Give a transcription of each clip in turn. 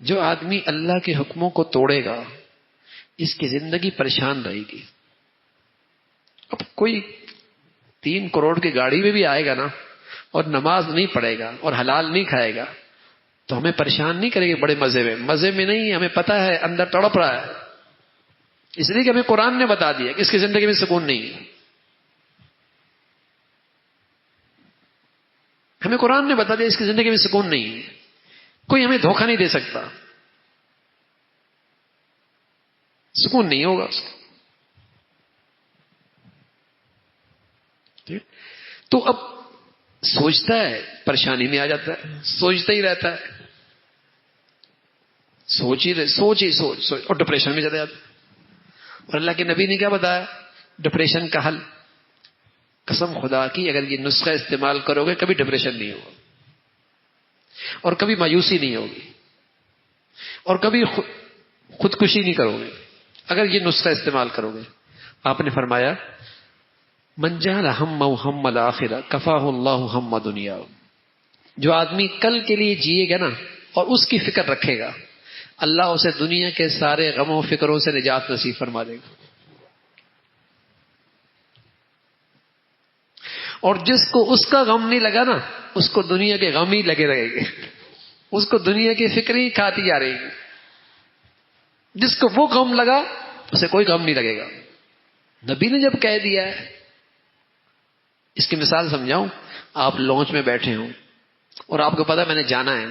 جو آدمی اللہ کے حکموں کو توڑے گا اس کی زندگی پریشان رہے گی. اب کوئی 3 کروڑ کی گاڑی میں بھی آئے گا نا اور نماز نہیں پڑھے گا اور حلال نہیں کھائے گا تو ہمیں پریشان نہیں کرے گی بڑے مزے میں نہیں. ہمیں پتا ہے اندر تڑپ رہا ہے. اس لیے کہ ہمیں قرآن نے بتا دیا کہ اس کی زندگی میں سکون نہیں ہے. ہمیں قرآن نے بتا دیا اس کی زندگی میں سکون نہیں ہے. کوئی ہمیں دھوکہ نہیں دے سکتا. سکون نہیں ہوگا اس کو. تو اب سوچتا ہے پریشانی میں آ جاتا ہے, سوچتا ہی رہتا ہے, سوچ اور ڈپریشن میں چلا جاتا ہے. اور اللہ کے نبی نے کیا بتایا ڈپریشن کا حل؟ قسم خدا کی اگر یہ نسخہ استعمال کرو گے کبھی ڈپریشن نہیں ہوگا اور کبھی مایوسی نہیں ہوگی اور کبھی خودکشی نہیں کرو گے اگر یہ نسخہ استعمال کرو گے. آپ نے فرمایا من جعل ہمہ ہم الآخرہ کفاہ اللہ ہم دنیا. جو آدمی کل کے لیے جیے گا نا اور اس کی فکر رکھے گا اللہ اسے دنیا کے سارے غموں فکروں سے نجات نصیب فرما دے گا. اور جس کو اس کا غم نہیں لگا نا اس کو دنیا کے غم ہی لگے رہے گے, اس کو دنیا کی فکر ہی کھاتی جا رہی ہے. جس کو وہ غم لگا اسے کوئی غم نہیں لگے گا. نبی نے جب کہہ دیا ہے, اس کی مثال سمجھاؤں, آپ لانچ میں بیٹھے ہوں اور آپ کو پتا میں نے جانا ہے.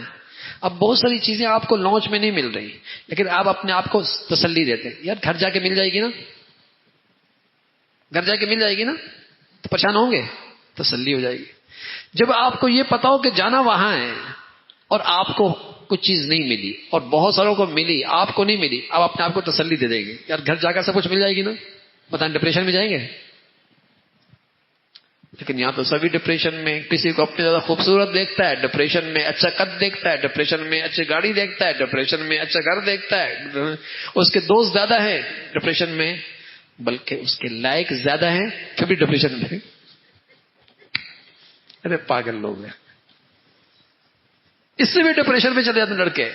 اب بہت ساری چیزیں آپ کو لانچ میں نہیں مل رہی لیکن آپ اپنے آپ کو تسلی دیتے ہیں یار گھر جا کے مل جائے گی نا, گھر جا کے مل جائے گی نا, تو پریشان ہوں گے, تسلی ہو جائے گی. جب آپ کو یہ پتا ہو کہ جانا وہاں ہے اور آپ کو کچھ چیز نہیں ملی اور بہت ساروں کو ملی آپ کو نہیں ملی, آپ اپنے آپ کو تسلی دے دیں گے یار گھر جا کر سب کچھ مل جائے گی نا, بتائیں ڈپریشن میں جائیں گے؟ لیکن یہاں تو سبھی ڈپریشن میں. کسی کو اپنے زیادہ خوبصورت دیکھتا ہے ڈپریشن میں, اچھا قد دیکھتا ہے ڈپریشن میں, اچھی گاڑی دیکھتا ہے ڈپریشن میں, اچھا گھر دیکھتا ہے, اس کے دوست زیادہ ہیں ڈپریشن میں, بلکہ اس کے لائق زیادہ ہیں پھر بھی ڈپریشن میں. ارے پاگل لوگ ہیں, اس سے بھی ڈپریشن میں چلے جاتے لڑکے,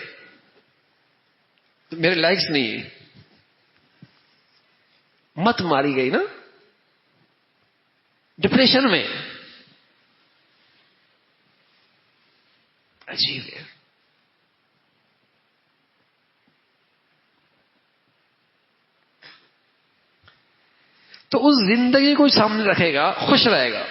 میرے لائکس نہیں ہے. مت ماری گئی نا ڈپریشن میں. عجیب ہے. تو اس زندگی کو سامنے رکھے گا خوش رہے گا.